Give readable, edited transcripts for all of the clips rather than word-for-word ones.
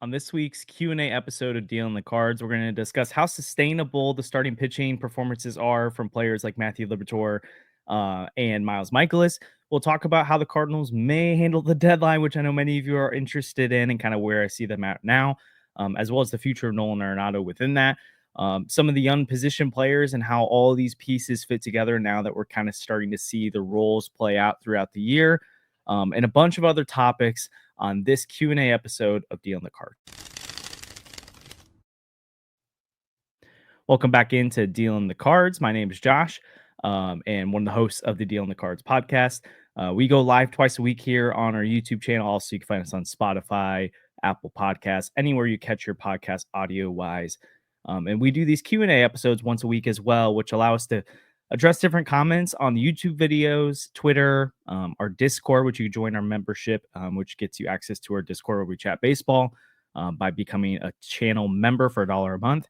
On this week's Q&A episode of Dealing the Cards, we're going to discuss how sustainable the starting pitching performances are from players like Matthew Liberatore and Miles Mikolas. We'll talk about how the Cardinals may handle the deadline, which I know many of you are interested in, and kind of where I see them at now, as well as the future of Nolan Arenado within that. Some of the young position players and how all these pieces fit together now that we're kind of starting to see the roles play out throughout the year, and a bunch of other topics on this Q&A episode of Dealing the Cards. Welcome back into Dealing the Cards. My name is Josh, and one of the hosts of the Dealing the Cards podcast. We go live twice a week here on our YouTube channel. Also, you can find us on Spotify, Apple Podcasts, anywhere you catch your podcast audio-wise. And we do these Q&A episodes once a week as well, which allow us to address different comments on the YouTube videos, Twitter, our Discord, which you can join our membership, which gets you access to our Discord where we chat baseball by becoming a channel member for $1 a month.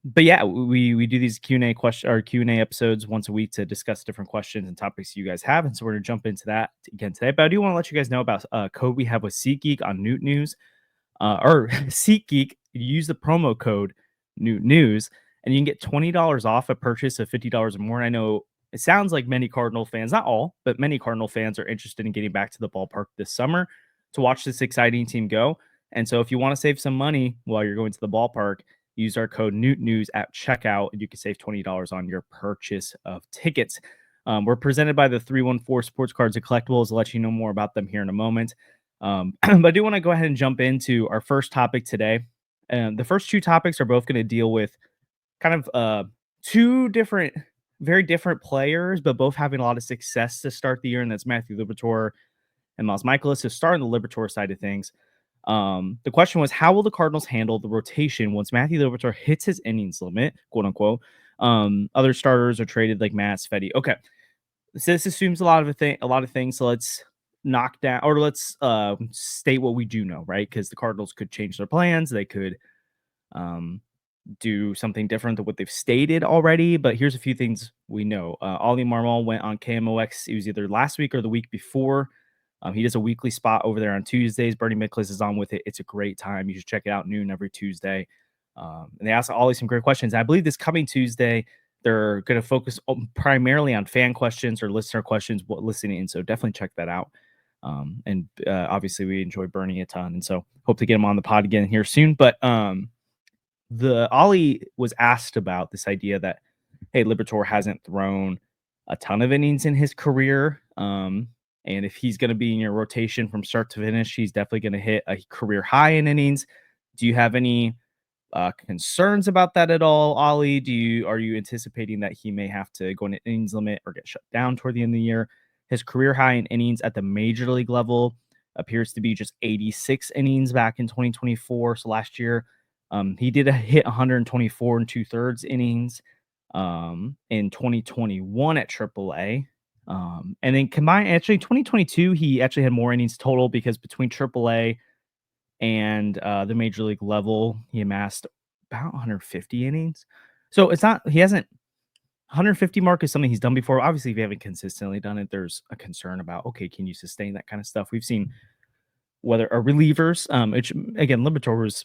But yeah, we do these Q&A episodes once a week to discuss different questions and topics you guys have. And so we're going to jump into that again today. But I do want to let you guys know about a code we have with SeatGeek on Newt News. Or SeatGeek, you use the promo code Newt News, and you can get $20 off a purchase of $50 or more. And I know it sounds like many Cardinal fans, not all, but many Cardinal fans are interested in getting back to the ballpark this summer to watch this exciting team go. And so if you want to save some money while you're going to the ballpark, use our code Newt News at checkout, and you can save $20 on your purchase of tickets. We're presented by the 314 Sports Cards and Collectibles. I'll let you know more about them here in a moment. But I do want to go ahead and jump into our first topic today. And the first two topics are both going to deal with kind of two different, very different players, but both having a lot of success to start the year. And that's Matthew Liberatore and Miles Mikolas. So starting the Liberatore side of things, the question was, how will the Cardinals handle the rotation once Matthew Liberatore hits his innings limit, quote unquote? Other starters are traded like Matz, Fedde. Okay. So this assumes a lot of things. So let's knock down, or let's state what we do know, right? Because the Cardinals could change their plans. They could do something different than what they've stated already. But here's a few things we know. Ollie Marmol went on KMOX. It was either last week or the week before. He does a weekly spot over there on Tuesdays. Bernie Miklasz is on with it. It's a great time. You should check it out noon every Tuesday. And they ask Ollie some great questions. I believe this coming Tuesday, they're going to focus primarily on fan questions or listener questions, listening in. So definitely check that out. And obviously we enjoy Bernie a ton. And so hope to get him on the pod again here soon. But the Ollie was asked about this idea that, hey, Liberatore hasn't thrown a ton of innings in his career. And if he's going to be in your rotation from start to finish, he's definitely going to hit a career high in innings. Do you have any concerns about that at all, Ollie? Are you anticipating that he may have to go in an innings limit or get shut down toward the end of the year? His career high in innings at the major league level appears to be just 86 innings back in 2024. So last year, he did hit 124 and 2/3 innings in 2021 at AAA. And then combined, actually 2022, he actually had more innings total because between AAA and the major league level, he amassed about 150 innings. So he hasn't 150 mark is something he's done before. Obviously, if you haven't consistently done it, there's a concern about, okay, can you sustain that kind of stuff? We've seen whether relievers, which again, Liberatore was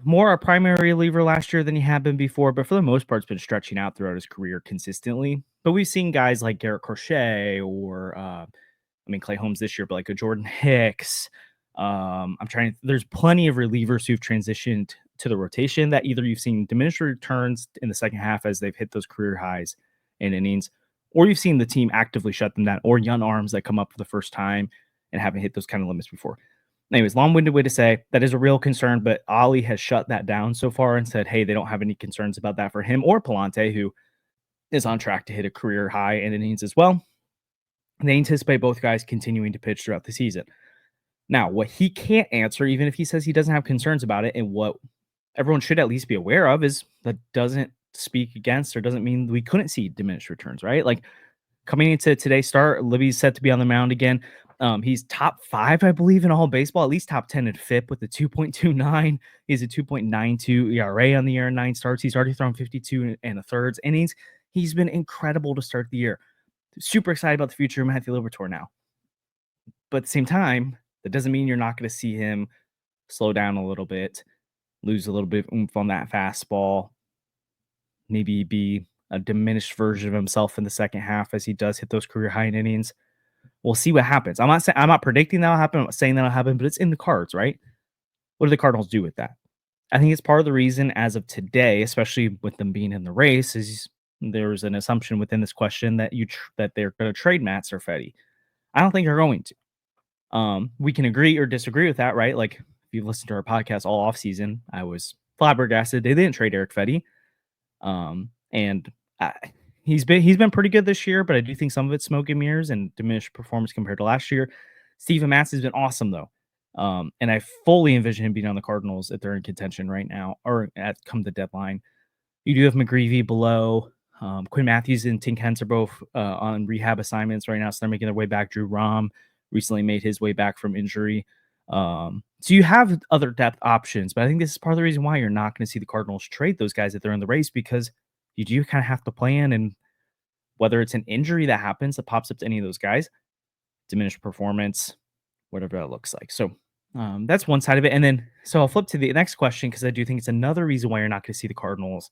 more a primary reliever last year than he had been before, but for the most part, it's been stretching out throughout his career consistently. But we've seen guys like Garrett Crochet or, Clay Holmes this year, but like a Jordan Hicks. There's plenty of relievers who've transitioned to the rotation that either you've seen diminished returns in the second half as they've hit those career highs in innings, or you've seen the team actively shut them down, or young arms that come up for the first time and haven't hit those kind of limits before. Anyways, long-winded way to say that is a real concern, but Ollie has shut that down so far and said, hey, they don't have any concerns about that for him or Palante, who is on track to hit a career high in innings as well. And they anticipate both guys continuing to pitch throughout the season. Now, what he can't answer, even if he says he doesn't have concerns about it, and what everyone should at least be aware of, is that doesn't speak against or doesn't mean we couldn't see diminished returns, right? Like coming into today's start, Libby's set to be on the mound again. He's top 5, I believe, in all baseball, at least top 10 in FIP with a 2.29. He's a 2.92 ERA on the year in 9 starts. He's already thrown 52 and a thirds innings. He's been incredible to start the year. Super excited about the future of Matthew Liberatore now. But at the same time, that doesn't mean you're not going to see him slow down a little bit, lose a little bit of oomph on that fastball, maybe be a diminished version of himself in the second half as he does hit those career high innings. We'll see what happens. I'm not predicting that'll happen. I'm not saying that'll happen, but it's in the cards, right? What do the Cardinals do with that? I think it's part of the reason as of today, especially with them being in the race, is there's an assumption within this question that that they're going to trade Matz or Fedde. I don't think they're going to. We can agree or disagree with that, right? Like if you've listened to our podcast all off season, I was flabbergasted they didn't trade Eric Fedde. And he's been pretty good this year, but I do think some of it's smoke and mirrors and diminished performance compared to last year. Steven Matz has been awesome though. And I fully envision him being on the Cardinals if they're in contention right now or at come the deadline. You do have McGreevy below. Quinn Matthews and Tink Hence are both on rehab assignments right now, so they're making their way back. Drew Rom recently made his way back from injury. So you have other depth options, but I think this is part of the reason why you're not going to see the Cardinals trade those guys if they're in the race, because you do kind of have to plan, and whether it's an injury that happens that pops up to any of those guys, diminished performance, whatever that looks like. So that's one side of it. And then, so I'll flip to the next question because I do think it's another reason why you're not going to see the Cardinals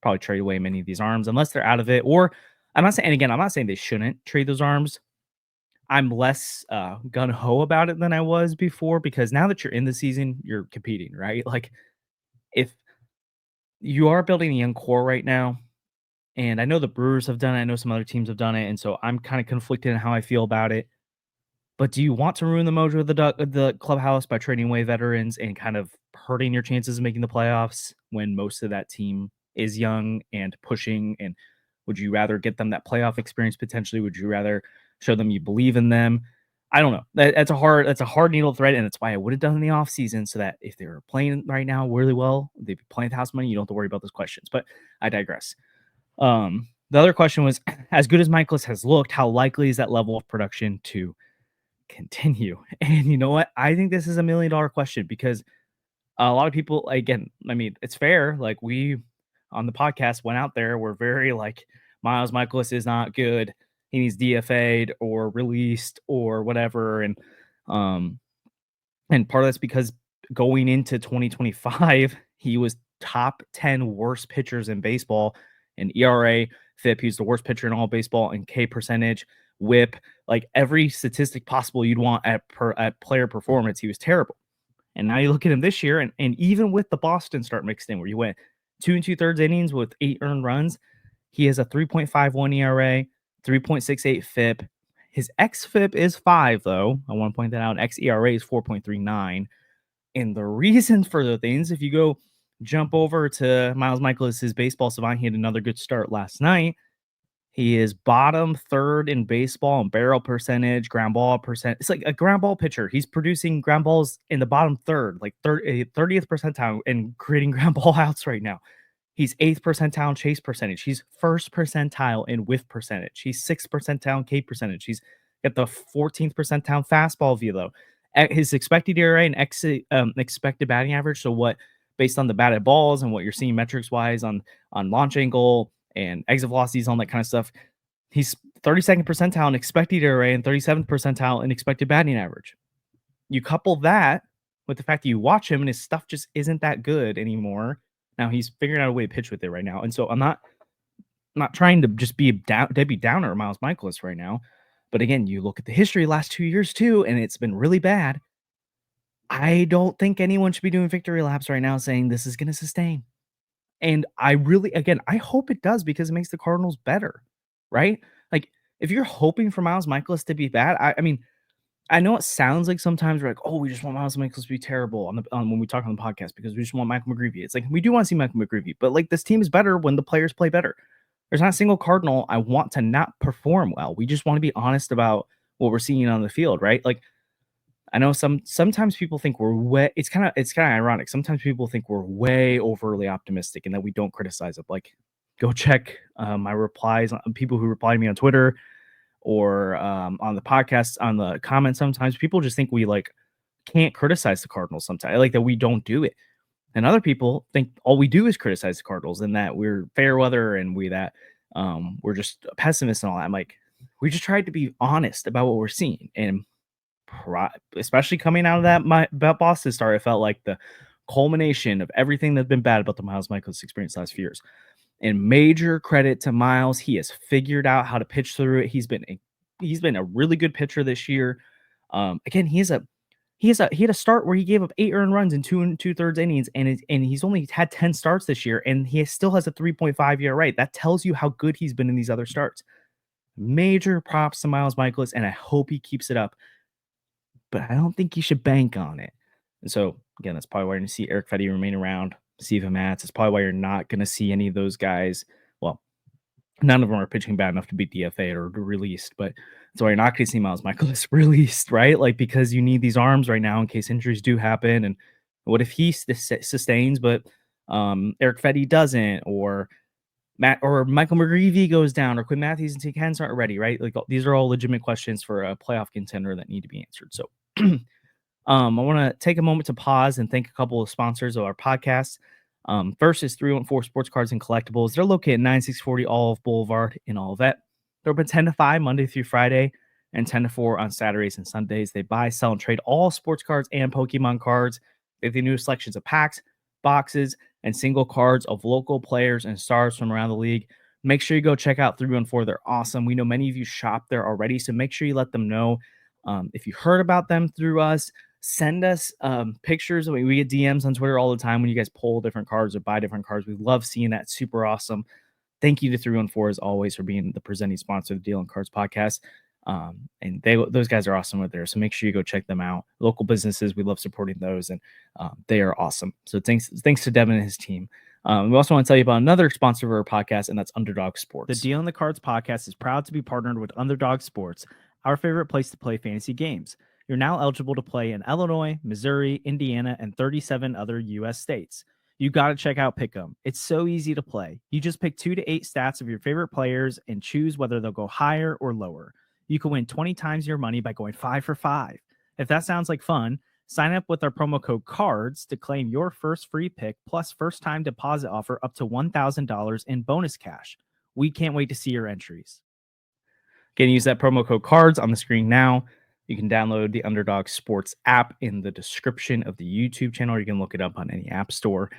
probably trade away many of these arms unless they're out of it. Or I'm not saying, and again, I'm not saying they shouldn't trade those arms. I'm less gun-ho about it than I was before, because now that you're in the season, you're competing, right? Like if you are building a young core right now, and I know the Brewers have done it, I know some other teams have done it, and so I'm kind of conflicted in how I feel about it. But do you want to ruin the mojo of the clubhouse by trading away veterans and kind of hurting your chances of making the playoffs when most of that team is young and pushing? And would you rather get them that playoff experience potentially? Would you rather show them you believe in them? I don't know. That's a hard needle thread, and that's why I would have done in the offseason, so that if they were playing right now really well, they'd be playing with house money. You don't have to worry about those questions. But I digress. The other question was, as good as Mikolas has looked, how likely is that level of production to continue? And you know what? I think this is $1 million question, because a lot of people, again, I mean, it's fair. Like we on the podcast went out there, we're very like, Miles Mikolas is not good. He needs DFA'd or released or whatever. Um, and part of that's because going into 2025, he was top 10 worst pitchers in baseball in ERA, FIP. He's the worst pitcher in all baseball in K percentage, WHIP, like every statistic possible you'd want at player performance. He was terrible. And now you look at him this year, and even with the Boston start mixed in, where you went 2 2/3 innings with 8 earned runs, he has a 3.51 ERA, 3.68 FIP. His xFIP is 5, though. I want to point that out. xERA is 4.39. And the reason for the things, if you go jump over to Miles Mikolas' Baseball Savant, he had another good start last night. He is bottom third in baseball in barrel percentage, ground ball percent. It's like a ground ball pitcher. He's producing ground balls in the bottom third, like 30th percentile, and creating ground ball outs right now. He's 8th percentile in chase percentage. He's 1st percentile in whiff percentage. He's 6th percentile in K percentage. He's got the 14th percentile fastball velo. His expected ERA and expected batting average. So what, based on the batted balls and what you're seeing metrics wise on launch angle and exit velocities, all that kind of stuff, he's 32nd percentile in expected ERA and 37th percentile in expected batting average. You couple that with the fact that you watch him and his stuff just isn't that good anymore. Now he's figuring out a way to pitch with it right now. And so I'm not trying to just be a Debbie Downer or Miles Mikolas right now. But again, you look at the history last 2 years too, and it's been really bad. I don't think anyone should be doing victory laps right now saying this is going to sustain. And I really, again, I hope it does, because it makes the Cardinals better, right? Like if you're hoping for Miles Mikolas to be bad, I mean, I know it sounds like sometimes we're like, oh, we just want Miles Mikolas to be terrible when we talk on the podcast because we just want Michael McGreevy. It's like, we do want to see Michael McGreevy, but like this team is better when the players play better. There's not a single Cardinal I want to not perform well. We just want to be honest about what we're seeing on the field, right? Like I know sometimes people think we're way, it's kind of ironic. Sometimes people think we're way overly optimistic and that we don't criticize it. Like go check my replies on people who reply to me on Twitter or on the podcast, on the comments. Sometimes people just think we like can't criticize the Cardinals sometimes, like that we don't do it. And other people think all we do is criticize the Cardinals and that we're fair weather and we're just pessimists and all that. I'm like, we just tried to be honest about what we're seeing. And especially coming out of that Boston start, it felt like the culmination of everything that's been bad about the Miles Mikolas experience last few years. And major credit to Miles. He has figured out how to pitch through it. He's been a really good pitcher this year. Again, he had a start where he gave up 8 earned runs in 2 2/3 innings, and he's only had 10 starts this year, and he still has a 3.5 ERA. That tells you how good he's been in these other starts. Major props to Miles Mikolas, and I hope he keeps it up. But I don't think you should bank on it. And so again, that's probably why you're going to see Eric Fedde remain around. Steven Matz. It's probably why you're not going to see any of those guys. Well, none of them are pitching bad enough to be DFA'd or released, but that's why you're not going to see Miles Mikolas released, right? Like, because you need these arms right now in case injuries do happen. And what if he sustains, but Eric Fedde doesn't, or Michael McGreevy goes down, or Quinn Matthews and T. Hens aren't ready, right? Like, these are all legitimate questions for a playoff contender that need to be answered. So I want to take a moment to pause and thank a couple of sponsors of our podcast. First is 314 Sports Cards and Collectibles. They're located at 9640 Olive Boulevard in Olivet. They're open 10 to 5 Monday through Friday and 10 to 4 on Saturdays and Sundays. They buy, sell, and trade all sports cards and Pokemon cards. They have the newest selections of packs, boxes, and single cards of local players and stars from around the league. Make sure you go check out 314. They're awesome. We know many of you shop there already, so make sure you let them know. If you heard about them through us, send us pictures. We get DMs on Twitter all the time when you guys pull different cards or buy different cards. We love seeing that. Super awesome. Thank you to 314 as always for being the presenting sponsor of the Deal on Cards podcast. And those guys are awesome with there. So make sure you go check them out. Local businesses, we love supporting those, and they are awesome. So thanks to Devin and his team. We also want to tell you about another sponsor of our podcast, and that's Underdog Sports. The Deal on the Cards podcast is proud to be partnered with Underdog Sports, our favorite place to play fantasy games. You're now eligible to play in Illinois, Missouri, Indiana, and 37 other U.S. states. You got to check out Pick'em. It's so easy to play. You just pick 2 to 8 stats of your favorite players and choose whether they'll go higher or lower. You can win 20 times your money by going 5 for 5. If that sounds like fun, sign up with our promo code CARDS to claim your first free pick plus first-time deposit offer up to $1,000 in bonus cash. We can't wait to see your entries. Again, use that promo code CARDS on the screen now. You can download the Underdog Sports app in the description of the YouTube channel. You can look it up on any app store.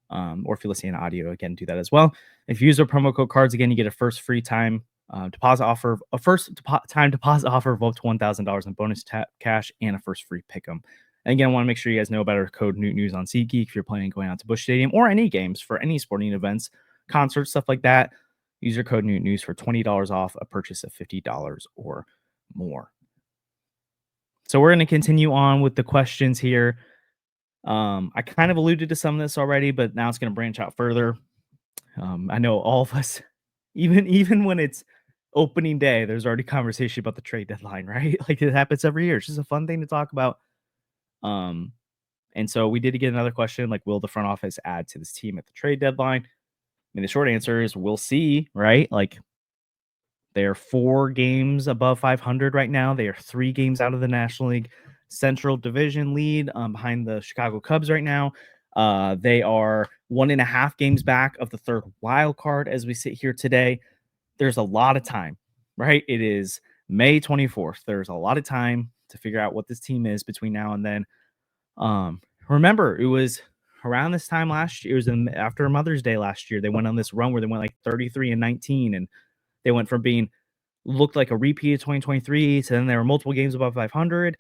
Or if you're listening to audio, again, do that as well. If you use our promo code CARDS, again, you get a first free time deposit offer, a time deposit offer of up to $1,000 in bonus cash, and a first free pick'em. And again, I want to make sure you guys know about our code Newt News on SeatGeek if you're planning on going out to Busch Stadium or any games for any sporting events, concerts, stuff like that. Use your code Newt News for $20 off a purchase of $50 or more. So we're going to continue on with the questions here. I kind of alluded to some of this already, but now it's going to branch out further. I know all of us, even when it's opening day, there's already conversation about the trade deadline, right? Like, it happens every year. It's just a fun thing to talk about. And so we did get another question, like, will the front office add to this team at the trade deadline? I mean, the short answer is we'll see, right? Like, they're 4 games above 500 right now. They are 3 games out of the National League Central Division lead behind the Chicago Cubs right now. They are 1.5 games back of the 3rd wild card as we sit here today. There's a lot of time, right? It is May 24th. There's a lot of time to figure out what this team is between now and then. Remember, it was around this time last year. It was after Mother's Day last year. They went on this run where they went like 33-19, and they went from looked like a repeat of 2023 to then there were multiple games above 500.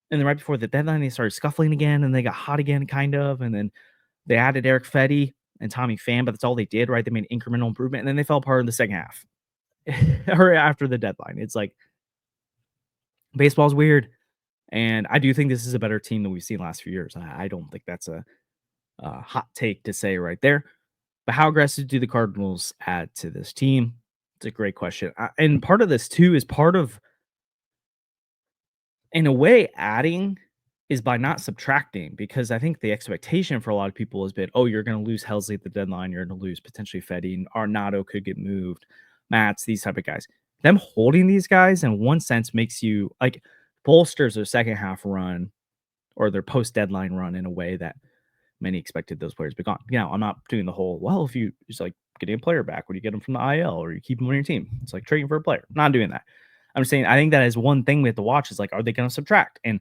And then right before the deadline, they started scuffling again, and they got hot again, kind of. And then they added Eric Fedde and Tommy Pham, but that's all they did, right? They made incremental improvement, and then they fell apart in the second half or after the deadline. It's like, baseball's weird. And I do think this is a better team than we've seen last few years. I don't think that's a hot take to say right there. But how aggressive do the Cardinals add to this team? It's a great question. And part of this, too, is part of, in a way, adding is by not subtracting, because I think the expectation for a lot of people has been, oh, you're going to lose Helsley at the deadline. You're going to lose potentially Fedde, and Arenado could get moved. Matz, these type of guys. Them holding these guys in one sense makes you, like, bolsters their second half run or their post-deadline run in a way that many expected those players to be gone. I'm not doing the whole, well, if you just like getting a player back, when you get them from the IL or you keep them on your team, it's like trading for a player. Not doing that. I'm saying I think that is one thing we have to watch is like, are they going to subtract? And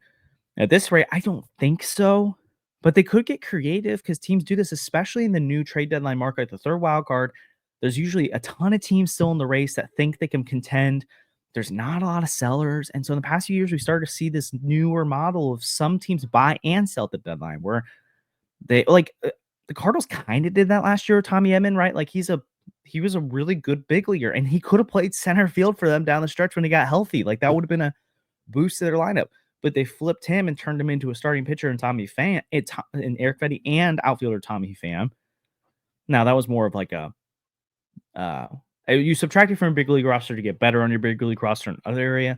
at this rate, I don't think so, but they could get creative because teams do this, especially in the new trade deadline market, the third wild card. There's usually a ton of teams still in the race that think they can contend. There's not a lot of sellers. And so in the past few years, we started to see this newer model of some teams buy and sell at the deadline where they like the Cardinals kind of did that last year with Tommy Edman, right? Like he was a really good big leaguer and he could have played center field for them down the stretch when he got healthy. Like that would have been a boost to their lineup. But they flipped him and turned him into a starting pitcher in Tommy Pham and Eric Fedde and outfielder Tommy Pham. Now that was more of like a you subtracted from a big league roster to get better on your big league roster in another area.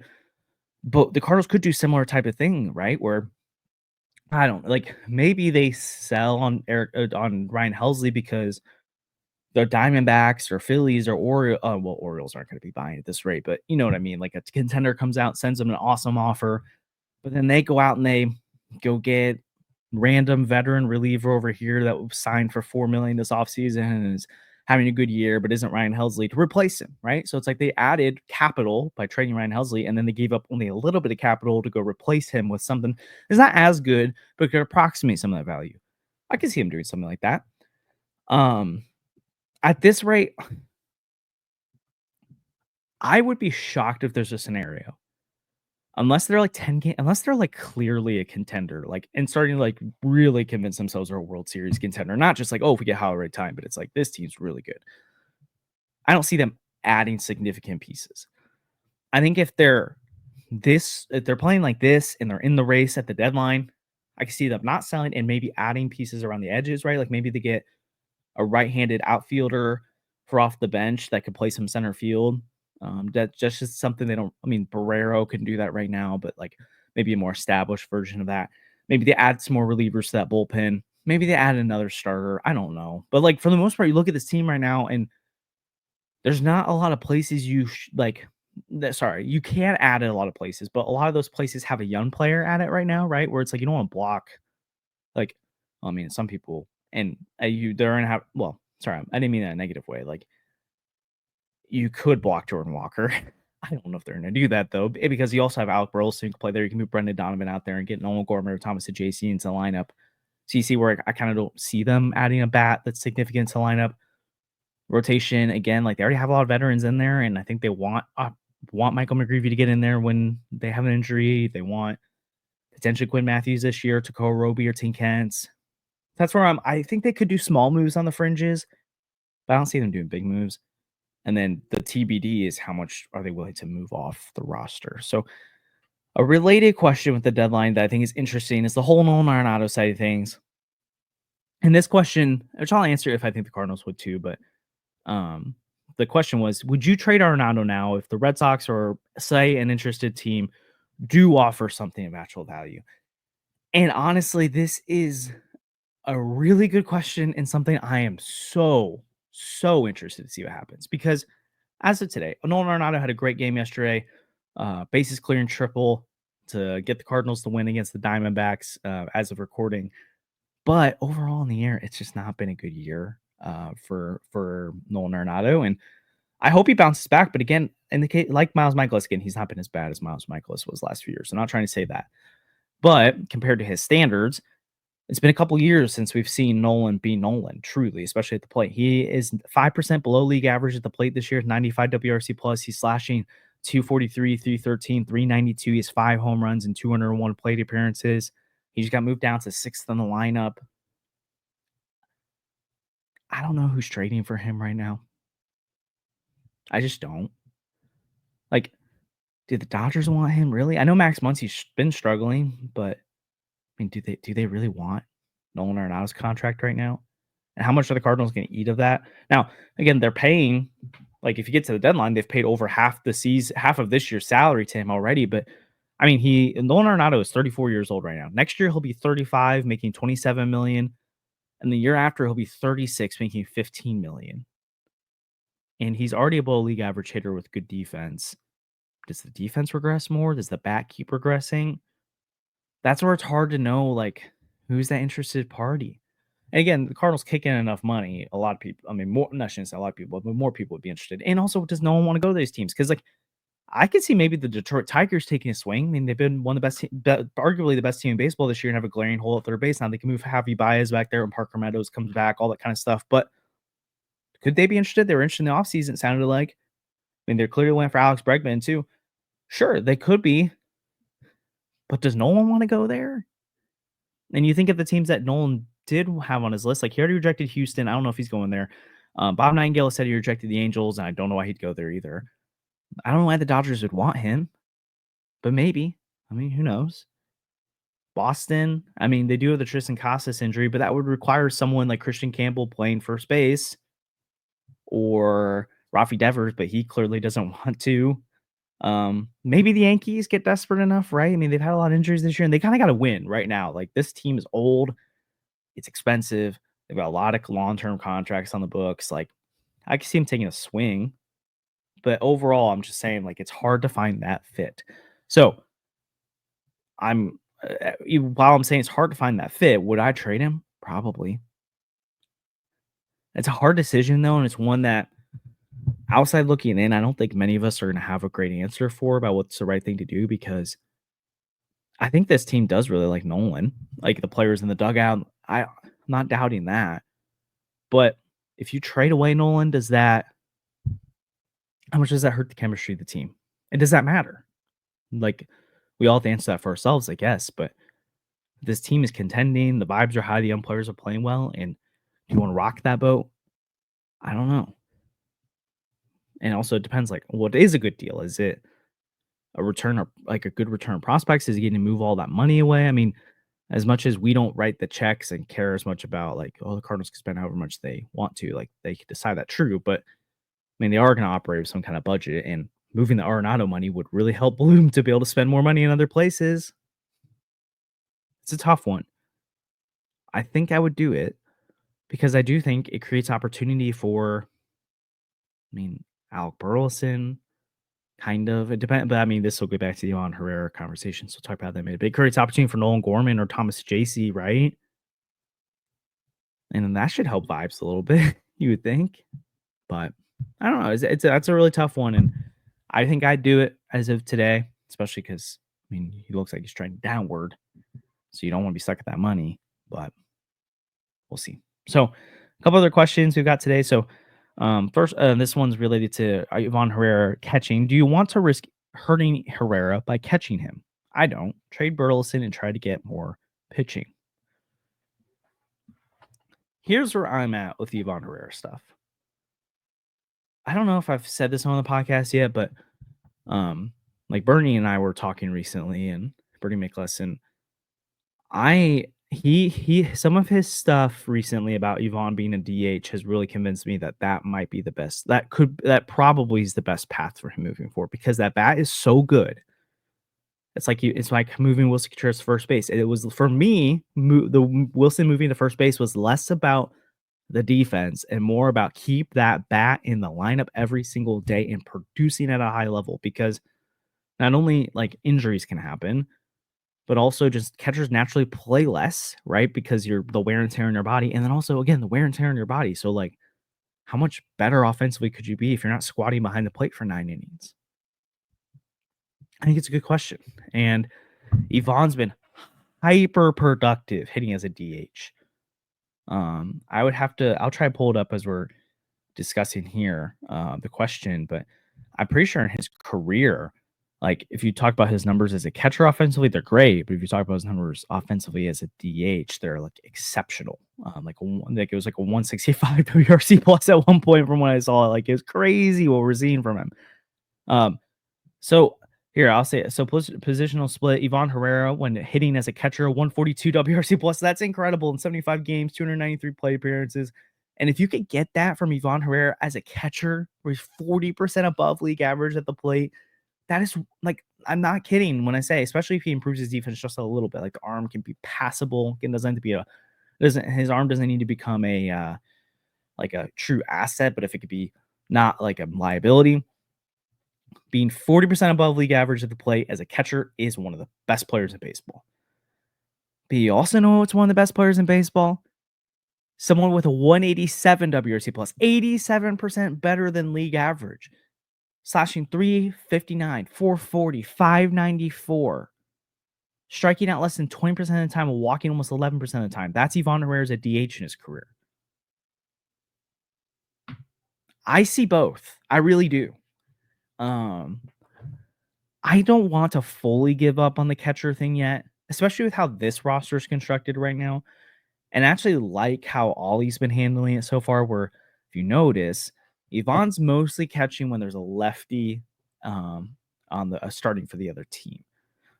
But the Cardinals could do similar type of thing, right? Where I don't like maybe they sell on on Ryan Helsley because the Diamondbacks or Phillies or Orioles aren't going to be buying at this rate, but you know what I mean. Like a contender comes out, sends them an awesome offer, but then they go out and they go get random veteran reliever over here that was signed for $4 million this offseason and is having a good year, but isn't Ryan Helsley to replace him, right? So it's like they added capital by trading Ryan Helsley, and then they gave up only a little bit of capital to go replace him with something that's not as good, but could approximate some of that value. I could see him doing something like that. At this rate, I would be shocked if there's a scenario. Unless they're like 10 games, unless they're like clearly a contender, like and starting to like really convince themselves they're a World Series contender, not just like, oh, if we get Howard right time, but it's like this team's really good. I don't see them adding significant pieces. I think if they're playing like this and they're in the race at the deadline, I can see them not selling and maybe adding pieces around the edges, right? Like maybe they get a right-handed outfielder for off the bench that could play some center field. That's just something they don't. I mean, Barrero can do that right now, but like maybe a more established version of that. Maybe they add some more relievers to that bullpen. Maybe they add another starter. I don't know, but like for the most part, you look at this team right now, and there's not a lot of places you you can add it a lot of places, but a lot of those places have a young player at it right now, right? Where it's like you don't want to block. Like, I mean, some people and they're gonna have. Well, sorry, I didn't mean that in a negative way. Like you could block Jordan Walker. I don't know if they're going to do that, though, because you also have Alec Burleson who can play there. You can move Brendan Donovan out there and get Nolan Gorman or Thomas Saggese into the lineup. So you see where I kind of don't see them adding a bat that's significant to lineup. Rotation, again, like they already have a lot of veterans in there, and I think they want Michael McGreevy to get in there when they have an injury. They want potentially Quinn Matthews this year, Takao Roby or Tink Kentz. That's where I think they could do small moves on the fringes, but I don't see them doing big moves. And then the TBD is how much are they willing to move off the roster. So a related question with the deadline that I think is interesting is the whole Nolan Arenado side of things. And this question, which I'll answer if I think the Cardinals would too, but the question was, would you trade Arenado now if the Red Sox or say an interested team do offer something of actual value? And honestly, this is a really good question and something I am so interested to see what happens because as of today, Nolan Arenado had a great game yesterday. Bases clearing triple to get the Cardinals to win against the Diamondbacks as of recording. But overall in the air, it's just not been a good year for Nolan Arenado. And I hope he bounces back. But again, in the case like Miles Mikolas, again, he's not been as bad as Miles Mikolas was last few years. I'm not trying to say that. But compared to his standards, it's been a couple years since we've seen Nolan be Nolan, truly, especially at the plate. He is 5% below league average at the plate this year, 95 WRC plus. He's slashing 243, 313, 392. He has 5 home runs and 201 plate appearances. He just got moved down to 6th on the lineup. I don't know who's trading for him right now. I just don't. Like, do the Dodgers want him, really? I know Max Muncy's been struggling, but I mean, do they really want Nolan Arenado's contract right now? And how much are the Cardinals going to eat of that? Now, again, they're paying, like if you get to the deadline, they've paid over half of this year's salary to him already. But I mean, Nolan Arenado is 34 years old right now. Next year he'll be 35, making 27 million. And the year after he'll be 36, making 15 million. And he's already a below league average hitter with good defense. Does the defense regress more? Does the bat keep regressing? That's where it's hard to know, like, who's that interested party. And again, the Cardinals kick in enough money. A lot of people, I mean, more, not shouldn't say a lot of people, but more people would be interested. And also, does no one want to go to these teams? Because, like, I could see maybe the Detroit Tigers taking a swing. I mean, they've been one of the best, arguably the best team in baseball this year, and have a glaring hole at third base. Now they can move Javi Baez back there, and Parker Meadows comes back, all that kind of stuff. But could they be interested? They were interested in the offseason, it sounded like. I mean, they're clearly went for Alex Bregman too. Sure, they could be. But does Nolan want to go there? And you think of the teams that Nolan did have on his list, like he already rejected Houston. I don't know if he's going there. Bob Nightingale said he rejected the Angels, and I don't know why he'd go there either. I don't know why the Dodgers would want him, but maybe. I mean, who knows? Boston, I mean, they do have the Tristan Casas injury, but that would require someone like Christian Campbell playing first base or Rafi Devers, but he clearly doesn't want to. Maybe the Yankees get desperate enough, right? I mean, they've had a lot of injuries this year, and they kind of got to win right now. Like, this team is old, it's expensive, they've got a lot of long-term contracts on the books. Like, I can see him taking a swing, but overall, I'm just saying, like, it's hard to find that fit. So, while I'm saying it's hard to find that fit, would I trade him? Probably. It's a hard decision, though, and it's one that, outside looking in, I don't think many of us are going to have a great answer for about what's the right thing to do, because I think this team does really like Nolan, like the players in the dugout. I'm not doubting that. But if you trade away Nolan, how much does that hurt the chemistry of the team? And does that matter? Like, we all have to answer that for ourselves, I guess. But this team is contending, the vibes are high, the young players are playing well, and do you want to rock that boat? I don't know. And also, it depends, like, what is a good deal? Is it a return, or like a good return of prospects? Is he getting to move all that money away? I mean, as much as we don't write the checks and care as much about, like, oh, the Cardinals can spend however much they want to, like, they can decide that true. But I mean, they are going to operate with some kind of budget, and moving the Arenado money would really help Bloom to be able to spend more money in other places. It's a tough one. I think I would do it because I do think it creates opportunity for, I mean, Alec Burleson, kind of. It depends, but I mean, this will go back to the Herrera conversation, so we'll talk about that in a minute. But it creates opportunity for Nolan Gorman or Thomas Jaycee, right? And then that should help vibes a little bit, you would think. But I don't know. That's a really tough one, and I think I'd do it as of today, especially because, I mean, he looks like he's trending downward, so you don't want to be stuck at that money. But we'll see. So, a couple other questions we've got today. So, first, this one's related to Ivan Herrera catching. Do you want to risk hurting Herrera by catching him? I don't. Trade Burleson and try to get more pitching. Here's where I'm at with the Ivan Herrera stuff. I don't know if I've said this on the podcast yet, but like Bernie and I were talking recently, and Bernie Mikolas, and he some of his stuff recently about Ivan being a DH has really convinced me that might be the best. That probably is the best path for him moving forward, because that bat is so good. It's like moving Wilson Contreras to first base. It was, for me, the Wilson moving to first base was less about the defense and more about keep that bat in the lineup every single day and producing at a high level, because not only like injuries can happen, but also just catchers naturally play less, right? Because you're the wear and tear in your body. And then also, again, the wear and tear in your body. So, like, how much better offensively could you be if you're not squatting behind the plate for 9 innings? I think it's a good question. And Ivan's been hyper productive hitting as a DH. I'll try to pull it up as we're discussing here, the question, but I'm pretty sure in his career, like, if you talk about his numbers as a catcher offensively, they're great. But if you talk about his numbers offensively as a DH, they're like exceptional. It was like a 165 WRC plus at one point from when I saw it. Like, it was crazy what we're seeing from him. So here, I'll say it. So positional split, Ivan Herrera, when hitting as a catcher, 142 WRC plus. That's incredible in 75 games, 293 plate appearances. And if you could get that from Ivan Herrera as a catcher, where he's 40% above league average at the plate, that is, like, I'm not kidding when I say, especially if he improves his defense just a little bit, like the arm can be passable. It doesn't have to be his arm doesn't need to become a like a true asset, but if it could be not like a liability, being 40% above league average at the plate as a catcher is one of the best players in baseball. But you also know what's one of the best players in baseball? Someone with a 187 WRC plus, 87% better than league average. slashing 359, 440, 594, striking out less than 20% of the time, walking almost 11% of the time. That's Ivan Herrera's a DH in his career. I see both. I really do. I don't want to fully give up on the catcher thing yet, especially with how this roster is constructed right now. And actually like how Ollie's been handling it so far, where if you notice, Ivan's mostly catching when there's a lefty on the starting for the other team.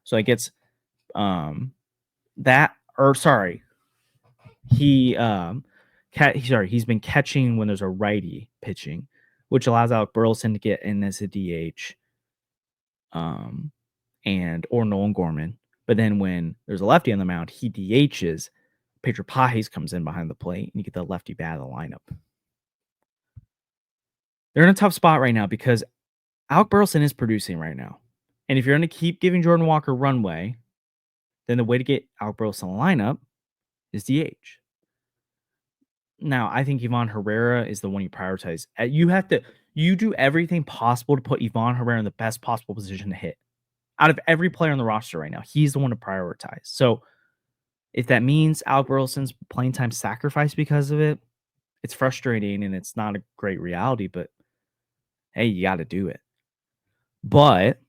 So it gets he's been catching when there's a righty pitching, which allows Alec Burleson to get in as a DH. Or Nolan Gorman. But then when there's a lefty on the mound, he DHs. Pedro Pajes comes in behind the plate, and you get the lefty bat of the lineup. They're in a tough spot right now because Alec Burleson is producing right now. And if you're going to keep giving Jordan Walker runway, then the way to get Alec Burleson in the lineup is DH. Now, I think Ivan Herrera is the one you prioritize. You do everything possible to put Ivan Herrera in the best possible position to hit. Out of every player on the roster right now, he's the one to prioritize. So if that means Alec Burleson's playing time sacrificed because of it, it's frustrating and it's not a great reality, but hey, you got to do it. But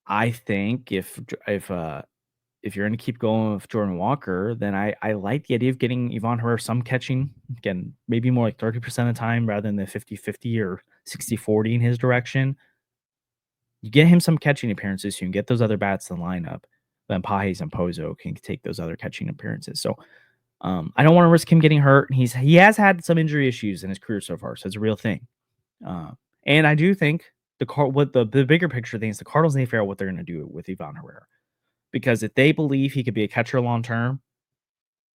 I think if you're going to keep going with Jordan Walker, then I like the idea of getting Ivan Herrera some catching. Again, maybe more like 30% of the time rather than the 50-50 or 60-40 in his direction. You get him some catching appearances, so you can get those other bats in the lineup. Then Pajes and Pozo can take those other catching appearances. So I don't want to risk him getting hurt. He has had some injury issues in his career so far, so it's a real thing. And I do think the bigger picture thing is the Cardinals need to figure out what they're going to do with Ivan Herrera. Because if they believe he could be a catcher long term,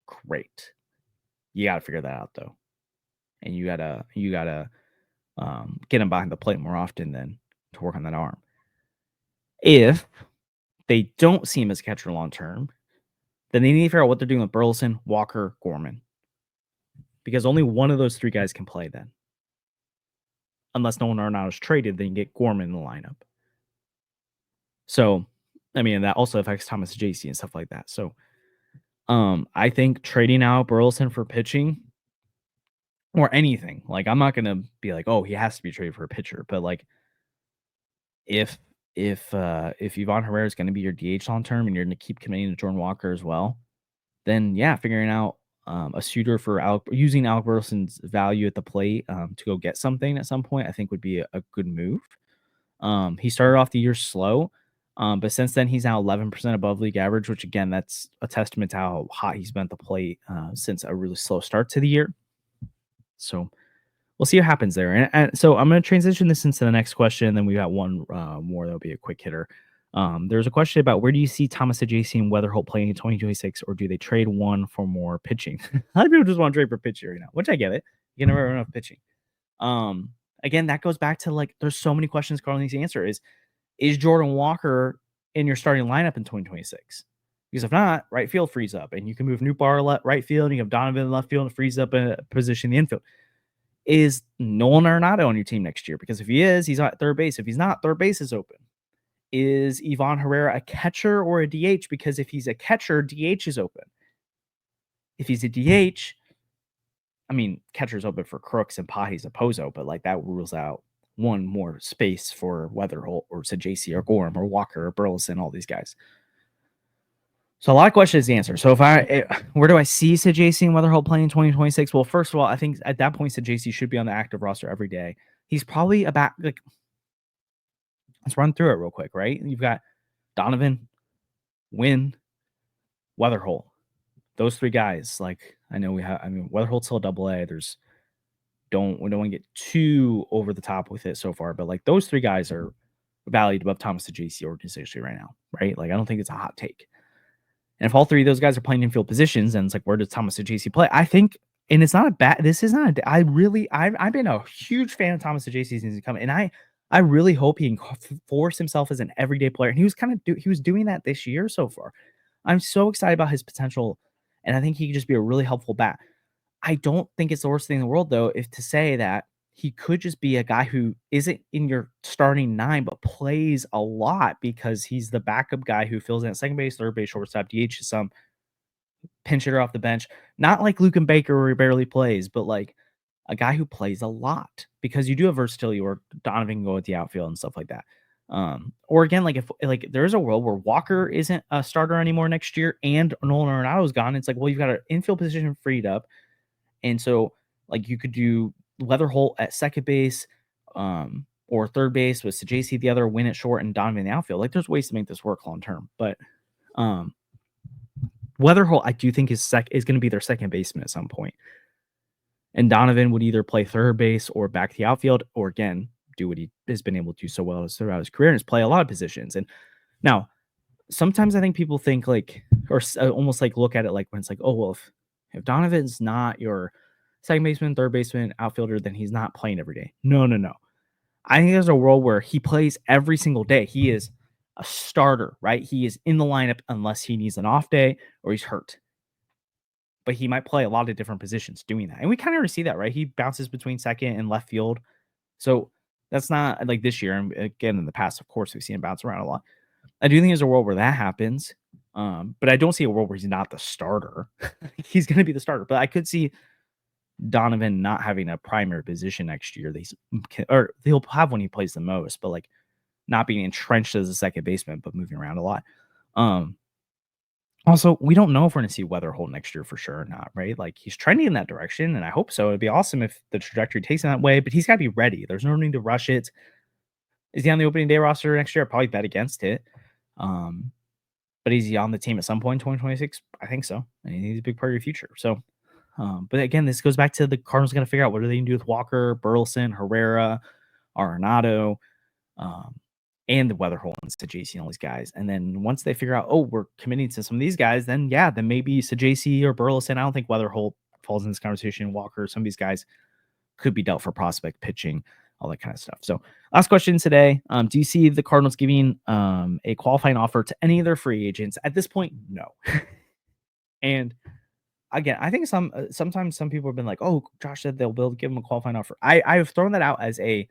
great. You got to figure that out though, and you gotta get him behind the plate more often than to work on that arm. If they don't see him as a catcher long term, then they need to figure out what they're doing with Burleson, Walker, Gorman, because only one of those three guys can play then. Unless Nolan Arenado is traded, then you get Gorman in the lineup. So, I mean, that also affects Thomas Saggese and stuff like that. So, I think trading out Burleson for pitching or anything, like I'm not gonna be like, oh, he has to be traded for a pitcher, but like if Ivan Herrera is going to be your DH long term and you're going to keep committing to Jordan Walker as well, then yeah, figuring out a suitor for using Alec Burleson's value at the plate to go get something at some point, I think would be a good move. He started off the year slow, but since then he's now 11% above league average, which again, that's a testament to how hot he's been at the plate since a really slow start to the year. So we'll see what happens there. And so I'm going to transition this into the next question. And then we got one more that'll be a quick hitter. There's a question about where do you see Thomas Saggese and Wetherholt playing in 2026, or do they trade one for more pitching? A lot of people just want to trade for pitching right now, which I get it. You can never have enough pitching. Again, that goes back to like there's so many questions Carl needs to answer. Is Jordan Walker in your starting lineup in 2026? Because if not, right field frees up, and you can move Newbar right field, and you have Donovan in left field and frees up a position in the infield. Is Nolan Arenado on your team next year? Because if he is, he's at third base. If he's not, third base is open. Is Ivan Herrera a catcher or a DH? Because if he's a catcher, DH is open. If he's a DH, I mean, catcher's open for Crooks and Pajes and Pozo, but like that rules out one more space for Wetherholt or Saggese or Gorham or Walker or Burleson, all these guys. So a lot of questions to answer. So where do I see Saggese and Wetherholt playing in 2026? Well, first of all, I think at that point, Saggese should be on the active roster every day. He's probably about like, let's run through it real quick, right? You've got Donovan, Wynn, Wetherholt. Those three guys, like I know Wetherholt's still AA. We don't want to get too over the top with it so far, but like those three guys are valued above Thomas Saggese organization right now, right? Like I don't think it's a hot take. And if all three of those guys are playing infield positions, then it's like, where does Thomas Saggese play? I think, and it's not a bad, this is not a, I've been a huge fan of Thomas Saggese since he's come, and I really hope he can force himself as an everyday player. And he was doing that this year so far. I'm so excited about his potential, and I think he could just be a really helpful bat. I don't think it's the worst thing in the world, though, if to say that he could just be a guy who isn't in your starting 9, but plays a lot because he's the backup guy who fills in at second base, third base, shortstop, DH, some pinch hitter off the bench. Not like Luke and Baker where he barely plays, but like a guy who plays a lot because you do have versatility where Donovan can go with the outfield and stuff like that. Or again, like if like there's a world where Walker isn't a starter anymore next year and Nolan Arenado is gone, it's like, well, you've got an infield position freed up. And so like you could do Wetherholt at second base, or third base with Saggese the other, win at short, and Donovan in the outfield. Like there's ways to make this work long term. But Wetherholt, I do think is going to be their second baseman at some point. And Donovan would either play third base or back the outfield, or again, do what he has been able to do so well throughout his career and is play a lot of positions. And now, sometimes I think people think like, or almost like look at it like when it's like, oh, well, if Donovan's not your second baseman, third baseman, outfielder, then he's not playing every day. No. I think there's a world where he plays every single day. He is a starter, right? He is in the lineup unless he needs an off day or he's hurt. But he might play a lot of different positions doing that. And we kind of already see that, right? He bounces between second and left field. So that's not like this year. And again, in the past, of course, we've seen him bounce around a lot. I do think there's a world where that happens. But I don't see a world where he's not the starter. He's going to be the starter. But I could see Donovan not having a primary position next year. Or he'll have when he plays the most, but like not being entrenched as a second baseman, but moving around a lot. Also, we don't know if we're going to see Wetherholt next year for sure or not, right? Like he's trending in that direction, and I hope so. It'd be awesome if the trajectory takes him that way, but he's got to be ready. There's no need to rush it. Is he on the opening day roster next year? I'd probably bet against it. But is he on the team at some point in 2026? I think so. And he's a big part of your future. So, but again, this goes back to the Cardinals going to figure out what are they going to do with Walker, Burleson, Herrera, Arenado, and the Wetherholt and Saggese and all these guys. And then once they figure out, oh, we're committing to some of these guys, then yeah, then maybe Saggese or Burleson. I don't think Wetherholt falls in this conversation. Walker, some of these guys could be dealt for prospect pitching, all that kind of stuff. So last question today. Do you see the Cardinals giving a qualifying offer to any of their free agents? At this point, no. And again, I think sometimes some people have been like, oh, Josh said they'll be able to give him a qualifying offer. I've thrown that out as a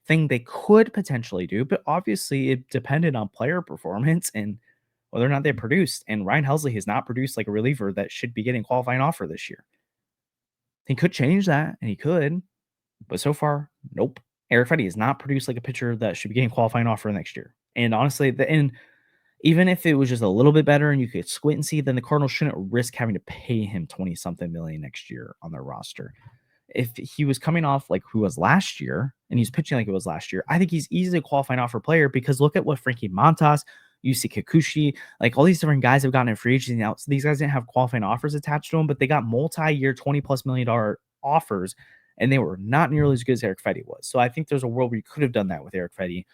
thing they could potentially do, but obviously it depended on player performance and whether or not they produced. And Ryan Helsley has not produced like a reliever that should be getting qualifying offer this year. He could change that, and he could, but so far, nope. Eric Fedde has not produced like a pitcher that should be getting qualifying offer next year. And honestly, even if it was just a little bit better and you could squint and see, then the Cardinals shouldn't risk having to pay him 20-something million next year on their roster. If he was coming off like who was last year and he's pitching like it was last year, I think he's easily a qualifying offer player because look at what Frankie Montas, Yusei Kikuchi, like all these different guys have gotten in free agency now. So these guys didn't have qualifying offers attached to them, but they got multi-year $20+ million offers, and they were not nearly as good as Eric Fedde was. So I think there's a world where you could have done that with Eric Fedde.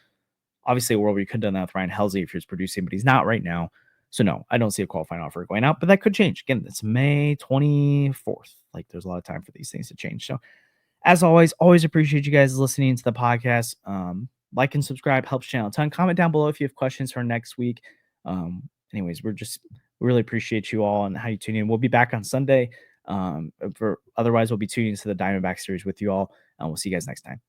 Obviously, a world where you could have done that with Ryan Helsley if he was producing, but he's not right now. So no, I don't see a qualifying offer going out, but that could change. Again, it's May 24th. Like there's a lot of time for these things to change. So as always appreciate you guys listening to the podcast. Like and subscribe helps channel a ton. Comment down below if you have questions for next week. Anyways, we really appreciate you all and how you tune in. We'll be back on Sunday. Otherwise, we'll be tuning into the Diamondback series with you all. And we'll see you guys next time.